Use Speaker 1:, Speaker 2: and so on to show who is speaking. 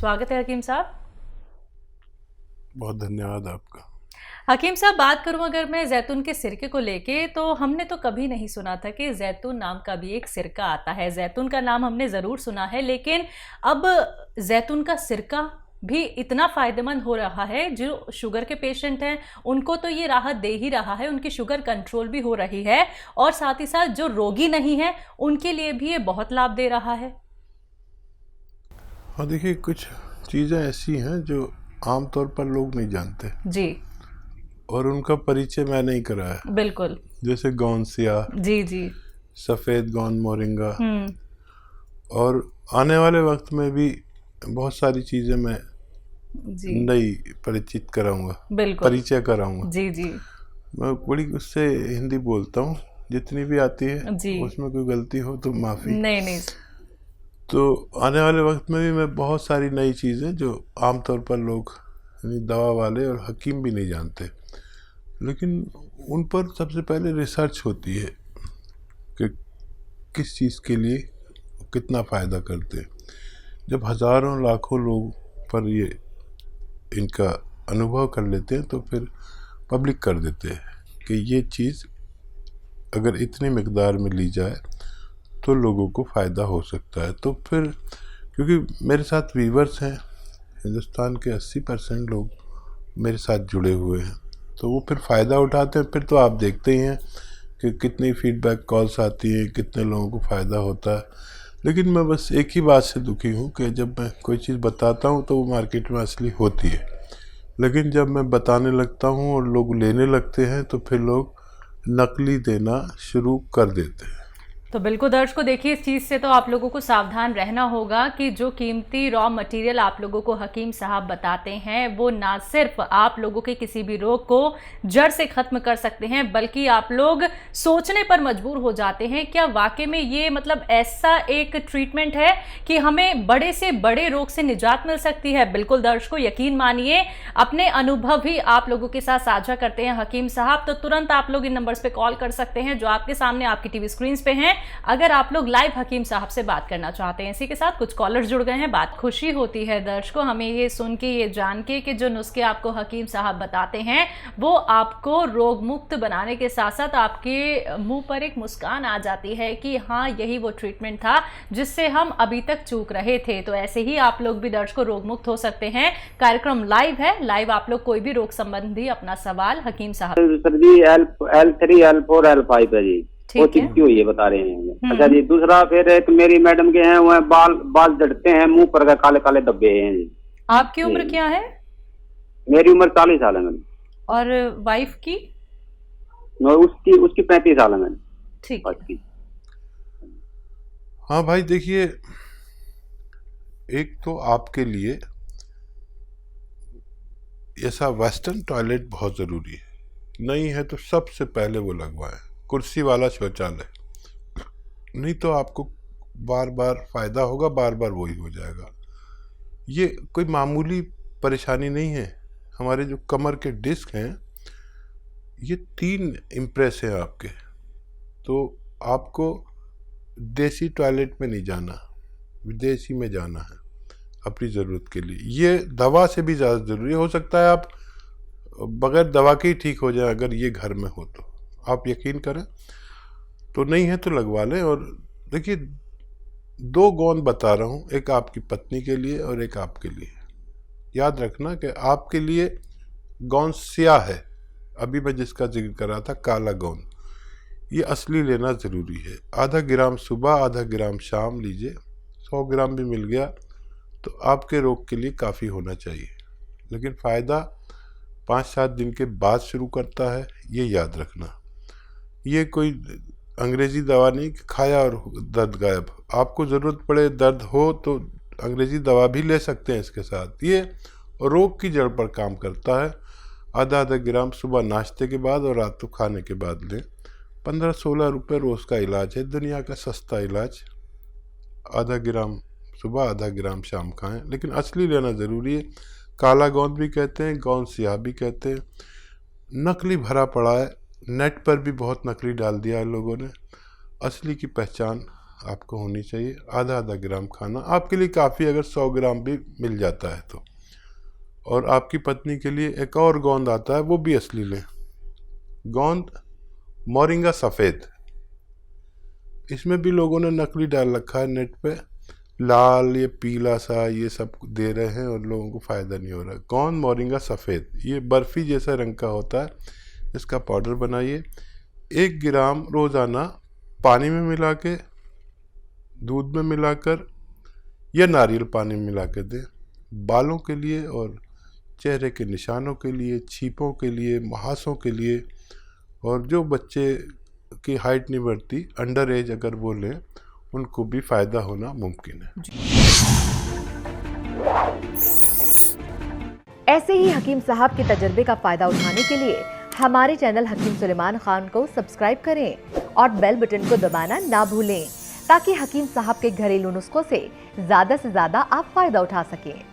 Speaker 1: स्वागत है हकीम साहब।
Speaker 2: बहुत धन्यवाद आपका।
Speaker 1: हकीम साहब, बात करूं अगर मैं जैतून के सिरके को लेके, तो हमने तो कभी नहीं सुना था कि जैतून नाम का भी एक सिरका आता है। जैतून का नाम हमने ज़रूर सुना है, लेकिन अब जैतून का सिरका भी इतना फ़ायदेमंद हो रहा है, जो शुगर के पेशेंट हैं उनको तो ये राहत दे ही रहा है, उनकी शुगर कंट्रोल भी हो रही है, और साथ ही साथ जो रोगी नहीं है उनके लिए भी ये बहुत लाभ दे रहा है।
Speaker 2: हाँ, देखिए, कुछ चीज़ें ऐसी हैं जो आमतौर पर लोग नहीं जानते
Speaker 1: जी,
Speaker 2: और उनका परिचय मैं नहीं कराया।
Speaker 1: बिल्कुल।
Speaker 2: जैसे गौनसिया,
Speaker 1: जी जी।
Speaker 2: सफ़ेद गौन मोरिंगा,
Speaker 1: हम्म।
Speaker 2: और आने वाले वक्त में भी बहुत सारी चीज़ें मैं
Speaker 1: जी,
Speaker 2: नई परिचित कराऊंगा,
Speaker 1: बिल्कुल।
Speaker 2: परिचय कराऊंगा।
Speaker 1: जी जी।
Speaker 2: मैं बड़ी उससे हिंदी बोलता हूँ, जितनी भी आती है
Speaker 1: जी।
Speaker 2: उसमें कोई गलती हो तो माफ़ी।
Speaker 1: नहीं नहीं।
Speaker 2: तो आने वाले वक्त में भी मैं बहुत सारी नई चीज़ें जो आमतौर पर लोग, यानी दवा वाले और हकीम भी नहीं जानते, लेकिन उन पर सबसे पहले रिसर्च होती है कि किस चीज़ के लिए कितना फ़ायदा करते हैं। जब हज़ारों लाखों लोग पर ये इनका अनुभव कर लेते हैं तो फिर पब्लिक कर देते हैं कि ये चीज़ अगर इतनी मिकदार में ली जाए तो लोगों को फ़ायदा हो सकता है। तो फिर क्योंकि मेरे साथ वीवर्स हैं, हिंदुस्तान के 80% लोग मेरे साथ जुड़े हुए हैं, तो वो फिर फ़ायदा उठाते हैं। फिर तो आप देखते ही हैं कि कितनी फीडबैक कॉल्स आती हैं, कितने लोगों को फ़ायदा होता है। लेकिन मैं बस एक ही बात से दुखी हूँ कि जब मैं कोई चीज़ बताता हूँ तो वो मार्केट में असली होती है, लेकिन जब मैं बताने लगता हूँ और लोग लेने लगते हैं तो फिर लोग नकली देना शुरू कर देते हैं।
Speaker 1: तो बिल्कुल दर्शकों, देखिए, इस चीज़ से तो आप लोगों को सावधान रहना होगा कि जो कीमती रॉ मटेरियल आप लोगों को हकीम साहब बताते हैं, वो ना सिर्फ आप लोगों के किसी भी रोग को जड़ से ख़त्म कर सकते हैं, बल्कि आप लोग सोचने पर मजबूर हो जाते हैं, क्या वाकई में ये मतलब ऐसा एक ट्रीटमेंट है कि हमें बड़े से बड़े रोग से निजात मिल सकती है। बिल्कुल दर्शकों, यकीन मानिए, अपने अनुभव ही आप लोगों के साथ साझा करते हैं हकीम साहब। तो तुरंत आप लोग इन नंबर्स पे कॉल कर सकते हैं जो आपके सामने आपकी टीवी स्क्रीन पे हैं, अगर आप लोग लाइव हकीम साहब से बात करना चाहते हैं। इसी के साथ कुछ कॉलर्स जुड़ गए हैं। बात खुशी होती है दर्शकों हमें ये सुन के, ये जान के कि जो नुस्खे आपको हकीम साहब बताते हैं वो आपको रोग मुक्त बनाने के साथ साथ आपके मुंह पर एक मुस्कान आ जाती है कि हाँ, यही वो ट्रीटमेंट था जिससे हम अभी तक चूक रहे थे। तो ऐसे ही आप लोग भी दर्शकों रोग मुक्त हो सकते हैं। कार्यक्रम लाइव है, लाइव आप लोग कोई भी रोग संबंधी अपना सवाल हकीम साहब।
Speaker 3: सर जी, L3 L4 L5 है जी, वो
Speaker 1: ठीक है।
Speaker 3: चिपकी हुई है बता रहे हैं। अच्छा जी, दूसरा फिर एक मेरी मैडम के हैं, वो बाल झड़ते हैं, मुंह पर का काले काले धब्बे हैं जी।
Speaker 1: आपकी उम्र क्या है?
Speaker 3: मेरी उम्र 40 साल है मैम।
Speaker 1: और वाइफ की?
Speaker 3: उसकी 35 साल है मैम।
Speaker 1: ठीक है।
Speaker 2: हाँ भाई, देखिए, एक तो आपके लिए ऐसा वेस्टर्न टॉयलेट बहुत ज़रूरी है, नहीं है तो सबसे पहले वो लगवाएं, कुर्सी वाला शौचालय। नहीं तो आपको बार बार फ़ायदा होगा, बार बार वही हो जाएगा। ये कोई मामूली परेशानी नहीं है। हमारे जो कमर के डिस्क हैं, ये 3 इम्प्रेस हैं आपके, तो आपको देसी टॉयलेट में नहीं जाना, विदेशी में जाना है अपनी ज़रूरत के लिए। ये दवा से भी ज़्यादा ज़रूरी हो सकता है। आप बगैर दवा के ही ठीक हो जाए अगर ये घर में हो तो, आप यकीन करें। तो नहीं है तो लगवा लें। और देखिए, 2 गौन बता रहा हूँ, एक आपकी पत्नी के लिए और एक आपके लिए। याद रखना कि आपके लिए गौन स्याह है, अभी मैं जिसका जिक्र कर रहा था काला गौन, ये असली लेना ज़रूरी है। आधा ग्राम सुबह, आधा ग्राम शाम लीजिए। 100 ग्राम भी मिल गया तो आपके रोग के लिए काफ़ी होना चाहिए, लेकिन फ़ायदा 5-7 दिन के बाद शुरू करता है, ये याद रखना। ये कोई अंग्रेज़ी दवा नहीं कि खाया और दर्द गायब। आपको ज़रूरत पड़े, दर्द हो तो अंग्रेज़ी दवा भी ले सकते हैं इसके साथ। ये रोग की जड़ पर काम करता है। आधा ग्राम सुबह नाश्ते के बाद और रात को खाने के बाद लें। 15-16 रुपये रोज़ का इलाज है, दुनिया का सस्ता इलाज। आधा ग्राम सुबह, आधा ग्राम शाम खाएं, लेकिन असली लेना ज़रूरी है। काला गोंद भी कहते हैं, गोंद सियाह भी कहते हैं। नकली भरा पड़ा है, नेट पर भी बहुत नकली डाल दिया है लोगों ने। असली की पहचान आपको होनी चाहिए। आधा आधा ग्राम खाना आपके लिए काफ़ी, अगर 100 ग्राम भी मिल जाता है तो। और आपकी पत्नी के लिए एक और गोंद आता है, वो भी असली लें, गोंद मोरिंगा सफ़ेद। इसमें भी लोगों ने नकली डाल रखा है नेट पे, लाल ये पीला सा ये सब दे रहे हैं और लोगों को फ़ायदा नहीं हो रहा। गोंद मोरिंगा सफ़ेद, ये बर्फ़ी जैसा रंग का होता है। इसका पाउडर बनाइए, 1 ग्राम रोज़ाना पानी में मिला के, दूध में मिलाकर या नारियल पानी में मिला के दें। बालों के लिए और चेहरे के निशानों के लिए, छीपों के लिए, मुहासों के लिए, और जो बच्चे की हाइट नहीं बढ़ती, अंडर एज अगर वो लें, उनको भी फ़ायदा होना मुमकिन है।
Speaker 4: ऐसे ही हकीम साहब के तजर्बे का फ़ायदा उठाने के लिए हमारे चैनल हकीम सुलेमान खान को सब्सक्राइब करें और बेल बटन को दबाना ना भूलें, ताकि हकीम साहब के घरेलू नुस्खों से ज़्यादा आप फ़ायदा उठा सकें।